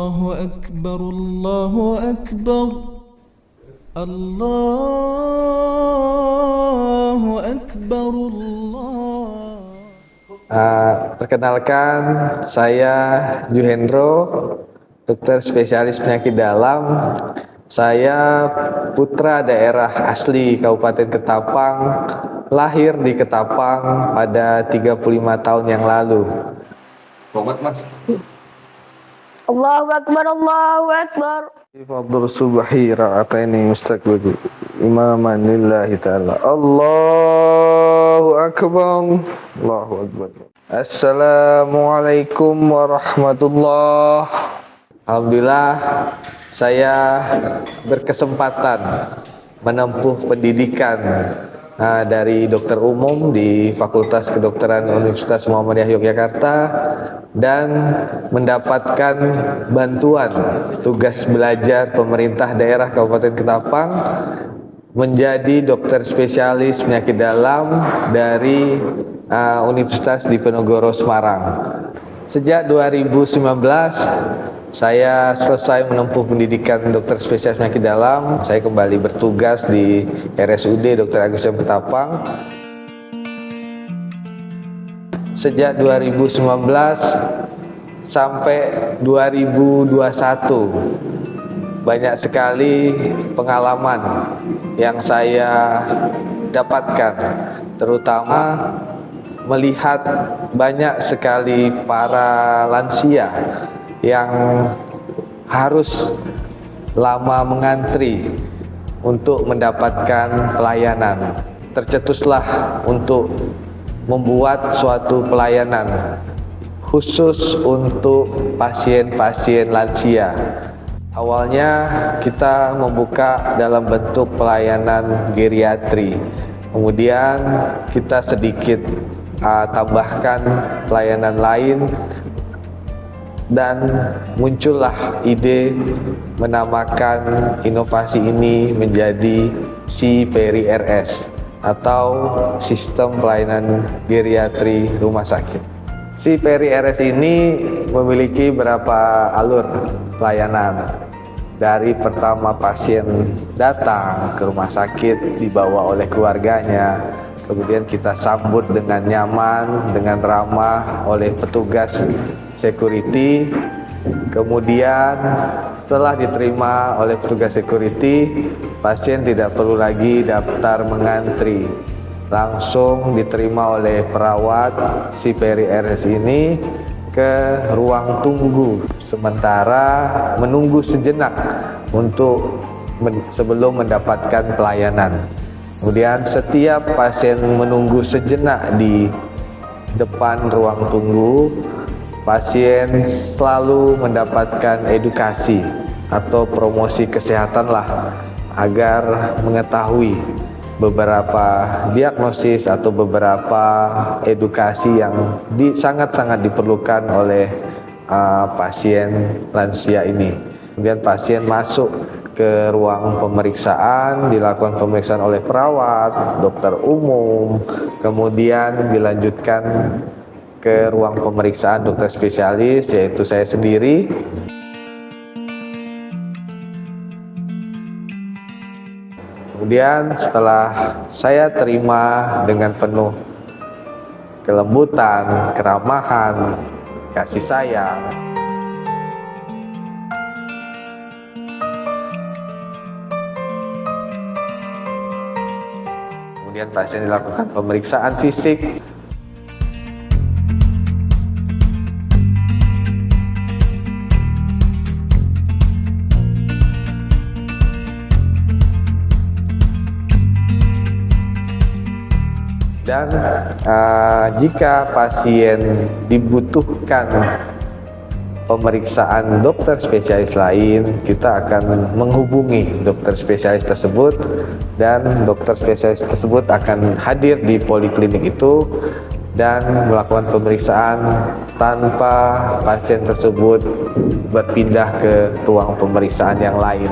الله أكبر الله أكبر الله أكبر الله. Perkenalkan, saya Juhendro, dokter spesialis penyakit dalam. Saya putra daerah asli Kabupaten Ketapang, lahir di Ketapang pada 35 tahun yang lalu. Selamat, Mas. Allahu Akbar, Allahu Akbar. Fadl subhi ra'ataini mustaqbil imaman lillahi ta'ala. Allahu Akbar, Allahu Akbar. Assalamualaikum warahmatullahi. Alhamdulillah, saya berkesempatan menempuh pendidikan dari dokter umum di Fakultas Kedokteran Universitas Muhammadiyah Yogyakarta dan mendapatkan bantuan tugas belajar pemerintah daerah Kabupaten Ketapang menjadi dokter spesialis penyakit dalam dari Universitas Diponegoro Semarang. Sejak 2019 saya selesai menempuh pendidikan dokter spesialis penyakit dalam. Saya kembali bertugas di RSUD Dr. Agus M. Ketapang. Sejak 2019 sampai 2021 banyak sekali pengalaman yang saya dapatkan, terutama melihat banyak sekali para lansia yang harus lama mengantri untuk mendapatkan pelayanan. Tercetuslah untuk membuat suatu pelayanan khusus untuk pasien-pasien lansia. Awalnya kita membuka dalam bentuk pelayanan geriatri, kemudian kita sedikit tambahkan pelayanan lain, dan muncullah ide menamakan inovasi ini menjadi SIPERI-RS atau Sistem Pelayanan Geriatri Rumah Sakit. SIPERI-RS ini memiliki beberapa alur pelayanan. Dari pertama pasien datang ke rumah sakit dibawa oleh keluarganya, kemudian kita sambut dengan nyaman, dengan ramah oleh petugas security. Kemudian setelah diterima oleh petugas security, pasien tidak perlu lagi daftar mengantri, langsung diterima oleh perawat SIPERI-RS ini ke ruang tunggu sementara menunggu sejenak untuk sebelum mendapatkan pelayanan. Kemudian setiap pasien menunggu sejenak di depan ruang tunggu, pasien selalu mendapatkan edukasi atau promosi kesehatan lah, agar mengetahui beberapa diagnosis atau beberapa edukasi yang sangat-sangat diperlukan oleh pasien lansia ini. Kemudian pasien masuk ke ruang pemeriksaan, dilakukan pemeriksaan oleh perawat, dokter umum, kemudian dilanjutkan ke ruang pemeriksaan dokter spesialis, yaitu saya sendiri. Kemudian setelah saya terima dengan penuh kelembutan, keramahan, kasih sayang, kemudian pasien dilakukan pemeriksaan fisik. Dan jika pasien dibutuhkan pemeriksaan dokter spesialis lain, kita akan menghubungi dokter spesialis tersebut, dan dokter spesialis tersebut akan hadir di poliklinik itu dan melakukan pemeriksaan tanpa pasien tersebut berpindah ke ruang pemeriksaan yang lain.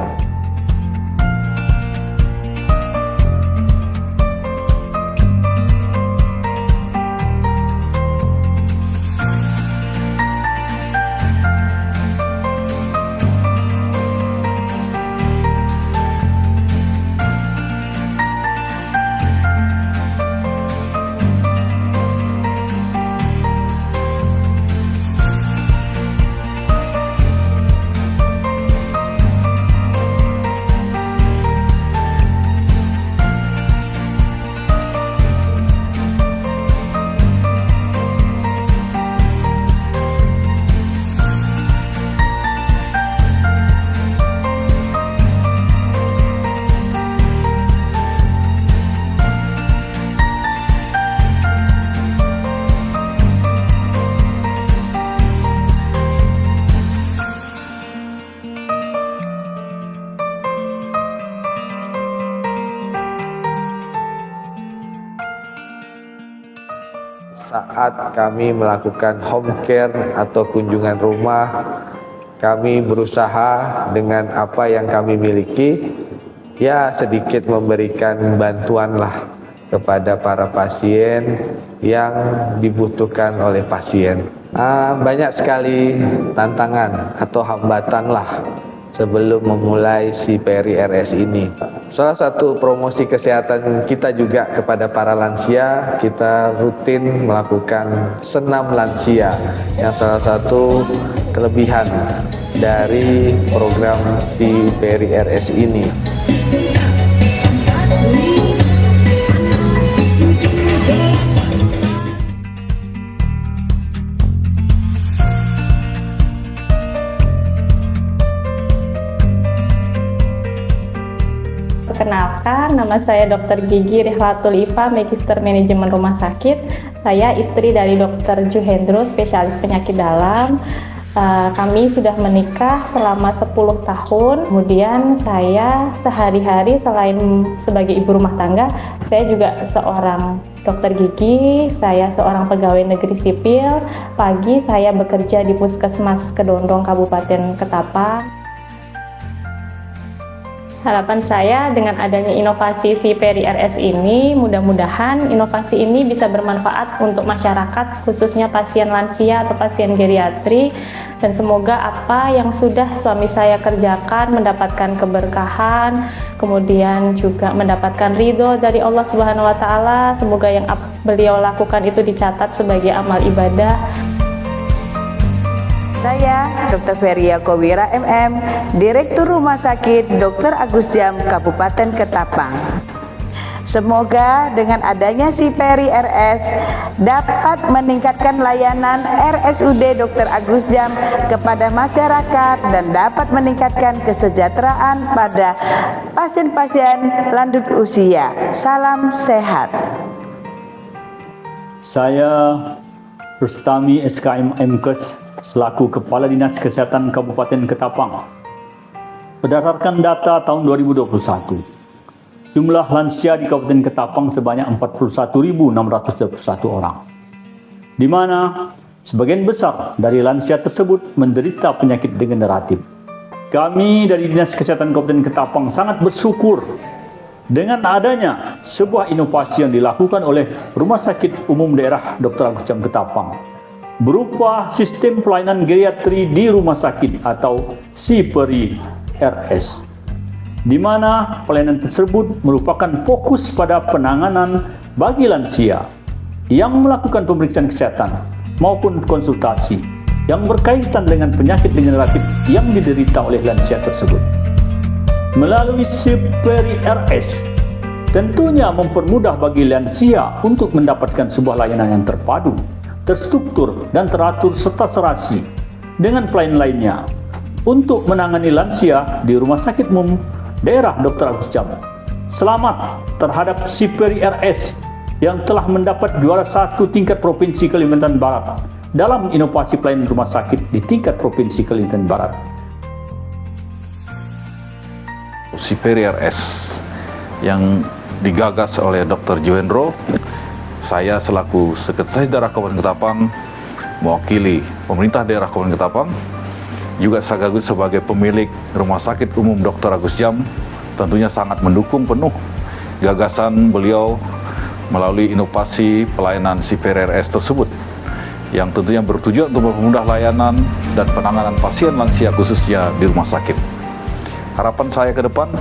saat kami melakukan home care atau kunjungan rumah, kami berusaha dengan apa yang kami miliki, ya sedikit memberikan bantuan lah kepada para pasien yang dibutuhkan oleh pasien. Banyak sekali tantangan atau hambatan lah sebelum memulai si PRI-RS ini. Salah satu promosi kesehatan kita juga kepada para lansia, kita rutin melakukan senam lansia yang salah satu kelebihan dari program si PRI-RS ini. Perkenalkan, nama saya Dr. Gigi Rihlatul Ifa, Magister Manajemen Rumah Sakit. Saya istri dari Dr. Juhendro, spesialis penyakit dalam. Kami sudah menikah selama 10 tahun. Kemudian saya sehari-hari selain sebagai ibu rumah tangga, saya juga seorang dokter gigi, saya seorang pegawai negeri sipil. Pagi saya bekerja di Puskesmas Kedondong, Kabupaten Ketapang. Harapan saya dengan adanya inovasi si PRI-RS ini, mudah-mudahan inovasi ini bisa bermanfaat untuk masyarakat, khususnya pasien lansia atau pasien geriatri, dan semoga apa yang sudah suami saya kerjakan mendapatkan keberkahan, kemudian juga mendapatkan ridho dari Allah Subhanahu wa Ta'ala. Semoga yang beliau lakukan itu dicatat sebagai amal ibadah. Saya Dr. Feria Kowira MM, Direktur Rumah Sakit Dr. Agus Jam Kabupaten Ketapang. Semoga dengan adanya si PRI-RS dapat meningkatkan layanan RSUD Dr. Agus Jam kepada masyarakat dan dapat meningkatkan kesejahteraan pada pasien-pasien lanjut usia. Salam sehat. Saya Rustami SKM MKes selaku Kepala Dinas Kesehatan Kabupaten Ketapang. Berdasarkan data tahun 2021, jumlah lansia di Kabupaten Ketapang sebanyak 41.621 orang, di mana sebagian besar dari lansia tersebut menderita penyakit degeneratif. Kami dari Dinas Kesehatan Kabupaten Ketapang sangat bersyukur dengan adanya sebuah inovasi yang dilakukan oleh Rumah Sakit Umum Daerah Dr. Agus Jam Ketapang, berupa sistem pelayanan geriatri di rumah sakit atau si PRI-RS, di mana pelayanan tersebut merupakan fokus pada penanganan bagi lansia yang melakukan pemeriksaan kesehatan maupun konsultasi yang berkaitan dengan penyakit degeneratif yang diderita oleh lansia tersebut. Melalui si PRI-RS tentunya mempermudah bagi lansia untuk mendapatkan sebuah layanan yang terpadu, terstruktur dan teratur serta serasi dengan pelayanan lainnya untuk menangani lansia di Rumah Sakit Umum Daerah Dr. Agus Jam. Selamat terhadap si PRI-RS yang telah mendapat juara 1 tingkat Provinsi Kalimantan Barat dalam inovasi pelayanan rumah sakit di tingkat Provinsi Kalimantan Barat. Si PRI-RS yang digagas oleh Dr. Juhendro, saya selaku Sekretaris Daerah Kabupaten Ketapang mewakili pemerintah daerah Kabupaten Ketapang, juga sekaligus sebagai pemilik Rumah Sakit Umum Dr. Agus Jam, tentunya sangat mendukung penuh gagasan beliau melalui inovasi pelayanan si PRI-RS tersebut, yang tentunya bertujuan untuk mempermudah layanan dan penanganan pasien lansia khususnya di rumah sakit. Harapan saya ke depan,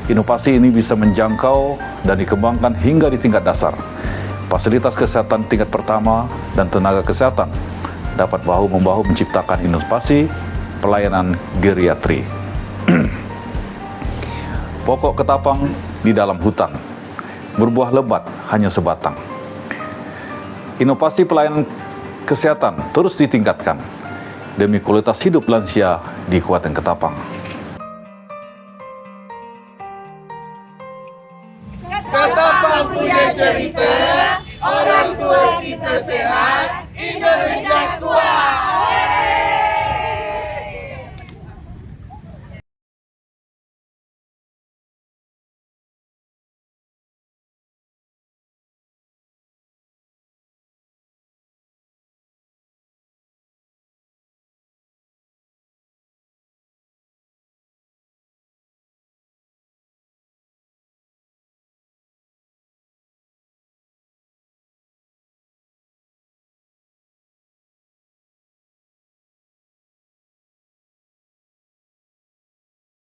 inovasi ini bisa menjangkau dan dikembangkan hingga di tingkat dasar. Fasilitas kesehatan tingkat pertama dan tenaga kesehatan dapat bahu-membahu menciptakan inovasi pelayanan geriatri. Pokok ketapang di dalam hutan, berbuah lebat hanya sebatang. Inovasi pelayanan kesehatan terus ditingkatkan demi kualitas hidup lansia di Kabupaten Ketapang. Ketapang punya cerita.